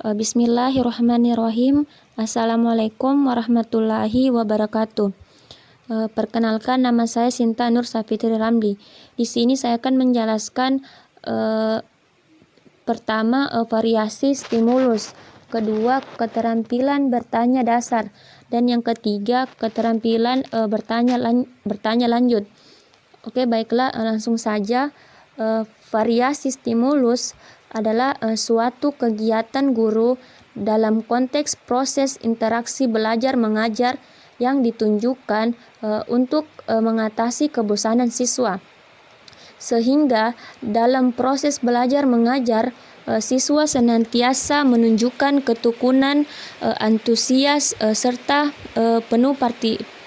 Bismillahirrahmanirrahim. Assalamualaikum warahmatullahi wabarakatuh. Perkenalkan, nama saya Sinta Nur Safitri Ramli. Di sini saya akan menjelaskan pertama variasi stimulus, kedua keterampilan bertanya dasar, dan yang ketiga keterampilan bertanya lanjut. Oke, baiklah, langsung saja. Variasi stimulus adalah suatu kegiatan guru dalam konteks proses interaksi belajar mengajar yang ditunjukkan untuk mengatasi kebosanan siswa. Sehingga dalam proses belajar mengajar, siswa senantiasa menunjukkan ketekunan, antusias, serta penuh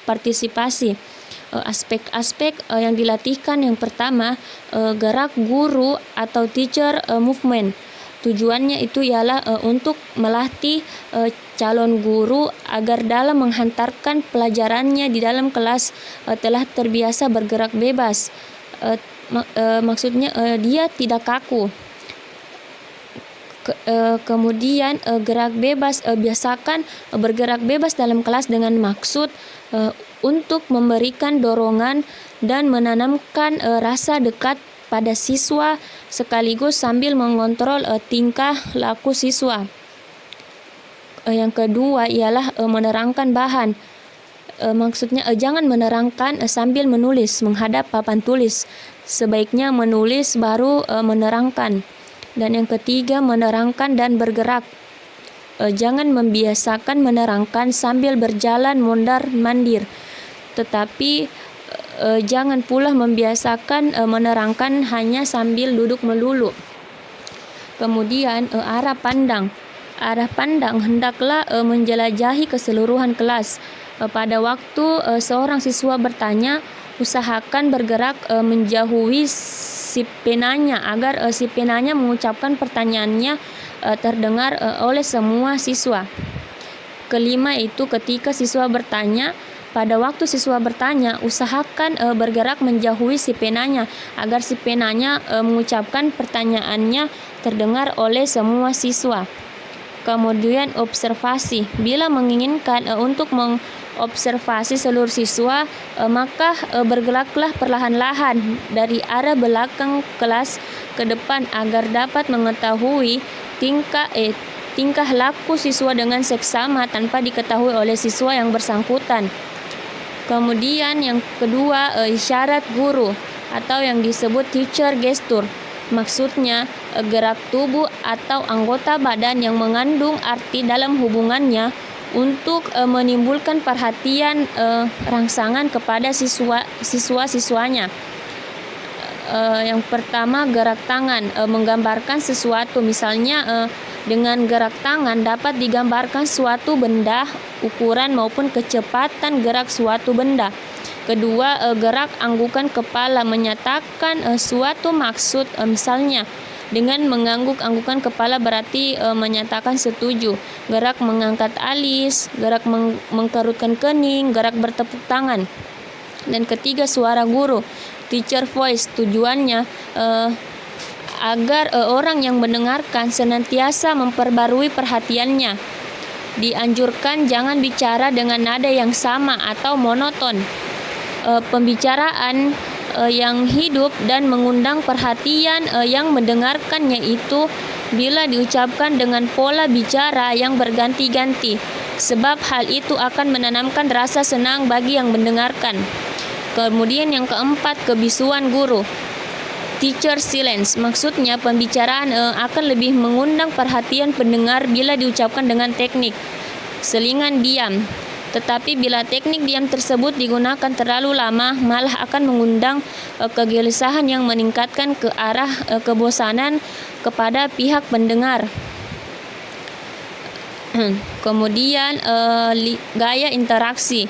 partisipasi. Aspek-aspek yang dilatihkan, yang pertama gerak guru atau teacher movement. Tujuannya itu ialah untuk melatih calon guru agar dalam menghantarkan pelajarannya di dalam kelas telah terbiasa bergerak bebas. Maksudnya dia tidak kaku. Kemudian gerak bebas, biasakan bergerak bebas dalam kelas dengan maksud untuk memberikan dorongan dan menanamkan rasa dekat pada siswa sekaligus sambil mengontrol tingkah laku siswa. Yang kedua ialah menerangkan bahan. Maksudnya jangan menerangkan sambil menulis menghadap papan tulis. Sebaiknya menulis baru menerangkan. Dan yang ketiga, menerangkan dan bergerak. Jangan membiasakan menerangkan sambil berjalan mondar-mandir, tetapi jangan pula membiasakan menerangkan hanya sambil duduk melulu. Kemudian arah pandang. Arah pandang hendaklah menjelajahi keseluruhan kelas. Pada waktu seorang siswa bertanya, usahakan bergerak menjauhi si penanya agar si penanya mengucapkan pertanyaannya terdengar oleh semua siswa. Kelima itu ketika siswa bertanya, pada waktu siswa bertanya, usahakan bergerak menjauhi si penanya agar si penanya mengucapkan pertanyaannya terdengar oleh semua siswa. Kemudian observasi. Bila menginginkan untuk mengobservasi seluruh siswa, maka bergeraklah perlahan-lahan dari arah belakang kelas ke depan agar dapat mengetahui tingkah laku siswa dengan seksama tanpa diketahui oleh siswa yang bersangkutan. Kemudian yang kedua, isyarat guru atau yang disebut teacher gesture. Maksudnya gerak tubuh atau anggota badan yang mengandung arti dalam hubungannya untuk menimbulkan perhatian rangsangan kepada siswa-siswanya. Yang pertama, gerak tangan, menggambarkan sesuatu. Misalnya dengan gerak tangan dapat digambarkan suatu benda, ukuran maupun kecepatan gerak suatu benda. Kedua, gerak anggukan kepala, menyatakan suatu maksud. Misalnya dengan mengangguk anggukan kepala berarti menyatakan setuju. Gerak mengangkat alis, gerak mengkerutkan kening, gerak bertepuk tangan. Dan ketiga, suara guru, teacher voice. Tujuannya agar orang yang mendengarkan senantiasa memperbarui perhatiannya. Dianjurkan jangan bicara dengan nada yang sama atau monoton. Pembicaraan yang hidup dan mengundang perhatian yang mendengarkannya itu bila diucapkan dengan pola bicara yang berganti-ganti, sebab hal itu akan menanamkan rasa senang bagi yang mendengarkan. Kemudian yang keempat, kebisuan guru, teacher silence. Maksudnya pembicaraan akan lebih mengundang perhatian pendengar bila diucapkan dengan teknik selingan diam. Tetapi bila teknik diam tersebut digunakan terlalu lama, malah akan mengundang kegelisahan yang meningkatkan ke arah kebosanan kepada pihak pendengar. Kemudian gaya interaksi.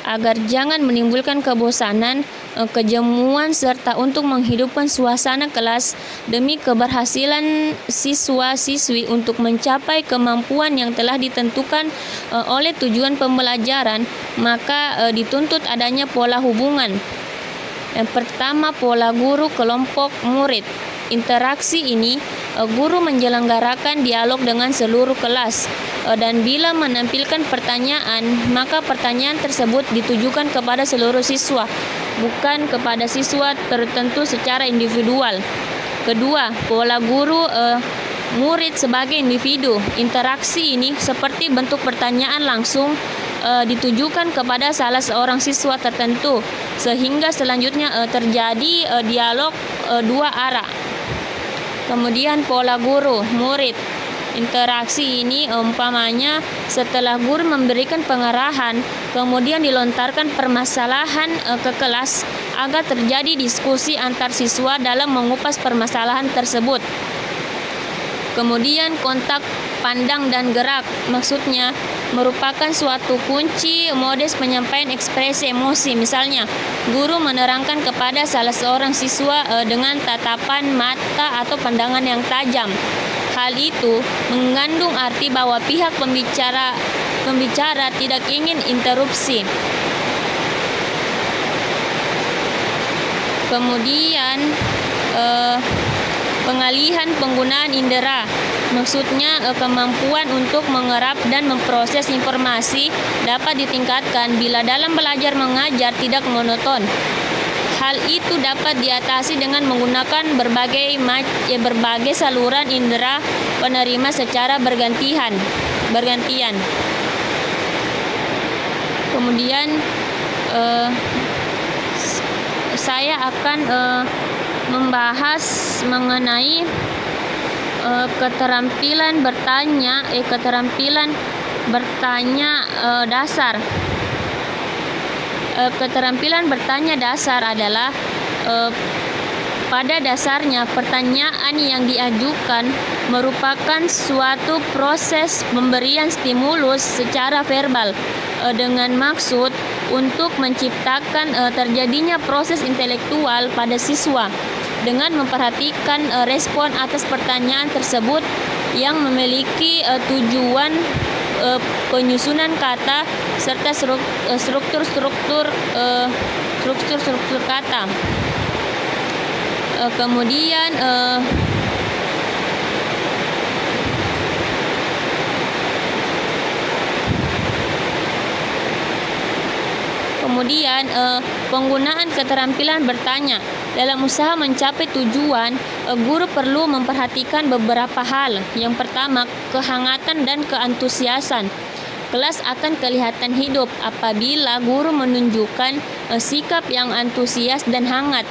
Agar jangan menimbulkan kebosanan, kejemuan, serta untuk menghidupkan suasana kelas demi keberhasilan siswa-siswi untuk mencapai kemampuan yang telah ditentukan oleh tujuan pembelajaran, maka dituntut adanya pola hubungan. Yang pertama, pola guru kelompok murid. Interaksi ini guru menyelenggarakan dialog dengan seluruh kelas, dan bila menampilkan pertanyaan, maka pertanyaan tersebut ditujukan kepada seluruh siswa, bukan kepada siswa tertentu secara individual. Kedua, pola guru murid sebagai individu. Interaksi ini seperti bentuk pertanyaan langsung ditujukan kepada salah seorang siswa tertentu, sehingga selanjutnya terjadi dialog dua arah. Kemudian pola guru murid. Interaksi ini umpamanya setelah guru memberikan pengarahan, kemudian dilontarkan permasalahan ke kelas agar terjadi diskusi antar siswa dalam mengupas permasalahan tersebut. Kemudian kontak pandang dan gerak, maksudnya merupakan suatu kunci modus penyampaian ekspresi emosi. Misalnya, guru menerangkan kepada salah seorang siswa dengan tatapan mata atau pandangan yang tajam. Hal itu mengandung arti bahwa pihak pembicara tidak ingin interupsi. Kemudian pengalihan penggunaan indera, maksudnya kemampuan untuk mengerap dan memproses informasi dapat ditingkatkan bila dalam belajar mengajar tidak monoton. Hal itu dapat diatasi dengan menggunakan berbagai saluran indera penerima secara bergantian. Kemudian saya akan membahas mengenai keterampilan bertanya dasar. Keterampilan bertanya dasar adalah pada dasarnya pertanyaan yang diajukan merupakan suatu proses pemberian stimulus secara verbal dengan maksud untuk menciptakan terjadinya proses intelektual pada siswa dengan memperhatikan respon atas pertanyaan tersebut yang memiliki tujuan penyusunan kata serta struktur kata. Kemudian penggunaan keterampilan bertanya dalam usaha mencapai tujuan. Guru perlu memperhatikan beberapa hal. Yang pertama, kehangatan dan keantusiasan. Kelas akan kelihatan hidup apabila guru menunjukkan sikap yang antusias dan hangat.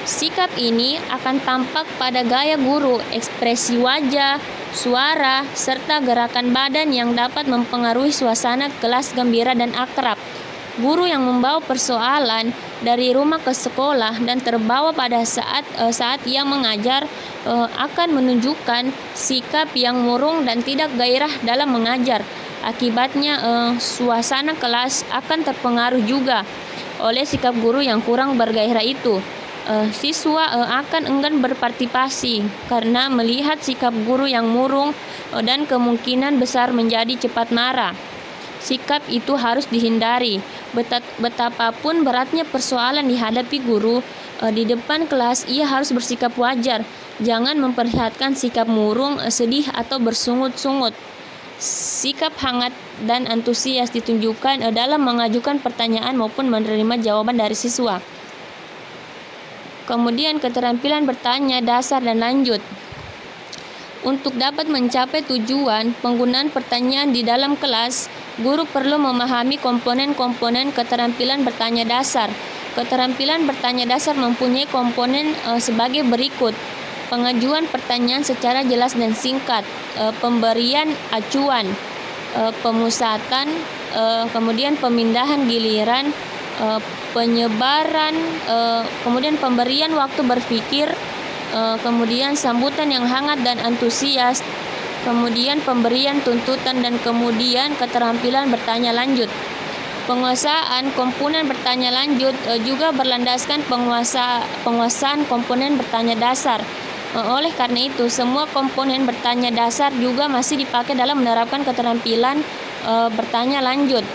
Sikap ini akan tampak pada gaya guru, ekspresi wajah, suara, serta gerakan badan yang dapat mempengaruhi suasana kelas gembira dan akrab. Guru yang membawa persoalan dari rumah ke sekolah dan terbawa pada saat ia mengajar akan menunjukkan sikap yang murung dan tidak gairah dalam mengajar. Akibatnya suasana kelas akan terpengaruh juga oleh sikap guru yang kurang bergairah itu. Siswa akan enggan berpartisipasi karena melihat sikap guru yang murung dan kemungkinan besar menjadi cepat marah. Sikap itu harus dihindari. Betapapun beratnya persoalan dihadapi guru, di depan kelas ia harus bersikap wajar. Jangan memperlihatkan sikap murung, sedih atau bersungut-sungut. Sikap hangat dan antusias ditunjukkan dalam mengajukan pertanyaan maupun menerima jawaban dari siswa. Kemudian keterampilan bertanya dasar dan lanjut. Untuk dapat mencapai tujuan penggunaan pertanyaan di dalam kelas, guru perlu memahami komponen-komponen keterampilan bertanya dasar. Keterampilan bertanya dasar mempunyai komponen sebagai berikut: pengajuan pertanyaan secara jelas dan singkat, pemberian acuan, pemusatan, kemudian pemindahan giliran, penyebaran, kemudian pemberian waktu berpikir, kemudian sambutan yang hangat dan antusias, kemudian pemberian tuntutan, dan kemudian keterampilan bertanya lanjut. Penguasaan komponen bertanya lanjut juga berlandaskan penguasaan komponen bertanya dasar. Oleh karena itu, semua komponen bertanya dasar juga masih dipakai dalam menerapkan keterampilan bertanya lanjut.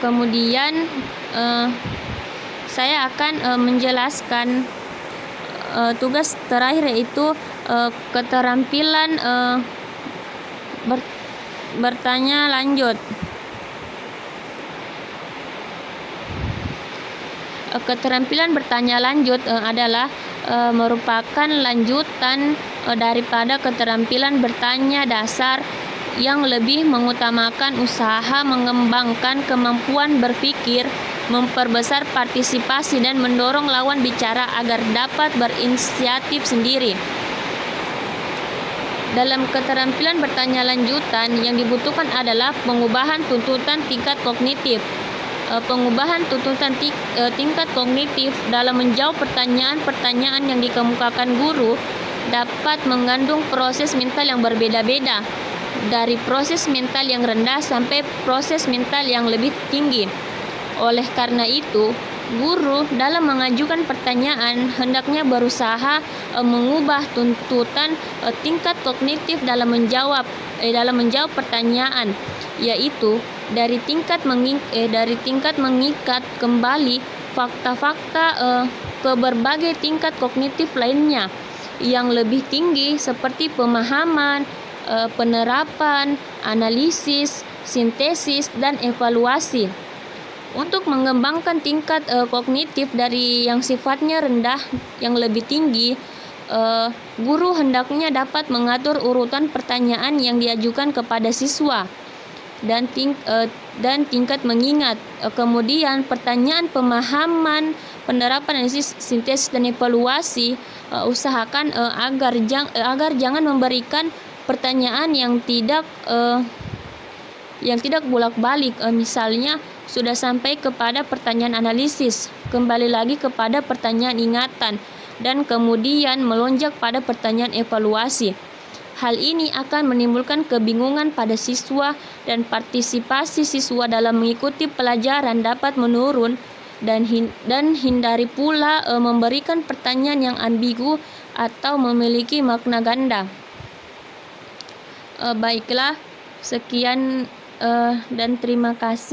Kemudian saya akan menjelaskan tugas terakhir yaitu keterampilan bertanya lanjut. Keterampilan bertanya lanjut adalah merupakan lanjutan daripada keterampilan bertanya dasar yang lebih mengutamakan usaha mengembangkan kemampuan berpikir, memperbesar partisipasi dan mendorong lawan bicara agar dapat berinisiatif sendiri. Dalam keterampilan bertanya lanjutan yang dibutuhkan adalah pengubahan tuntutan tingkat kognitif. Pengubahan tuntutan tingkat kognitif dalam menjawab pertanyaan-pertanyaan yang dikemukakan guru dapat mengandung proses mental yang berbeda-beda, dari proses mental yang rendah sampai proses mental yang lebih tinggi. Oleh karena itu, guru dalam mengajukan pertanyaan hendaknya berusaha mengubah tuntutan tingkat kognitif dalam menjawab pertanyaan, yaitu dari tingkat mengikat kembali fakta-fakta ke berbagai tingkat kognitif lainnya yang lebih tinggi seperti pemahaman, penerapan, analisis, sintesis, dan evaluasi. Untuk mengembangkan tingkat kognitif dari yang sifatnya rendah yang lebih tinggi, guru hendaknya dapat mengatur urutan pertanyaan yang diajukan kepada siswa dan tingkat mengingat. Kemudian pertanyaan pemahaman, penerapan, analisis, sintesis, dan evaluasi, usahakan agar jangan memberikan pertanyaan yang tidak bolak-balik. Misalnya sudah sampai kepada pertanyaan analisis, kembali lagi kepada pertanyaan ingatan, dan kemudian melonjak pada pertanyaan evaluasi. Hal ini akan menimbulkan kebingungan pada siswa dan partisipasi siswa dalam mengikuti pelajaran dapat menurun, dan hindari pula memberikan pertanyaan yang ambigu atau memiliki makna ganda. Baiklah, sekian dan terima kasih.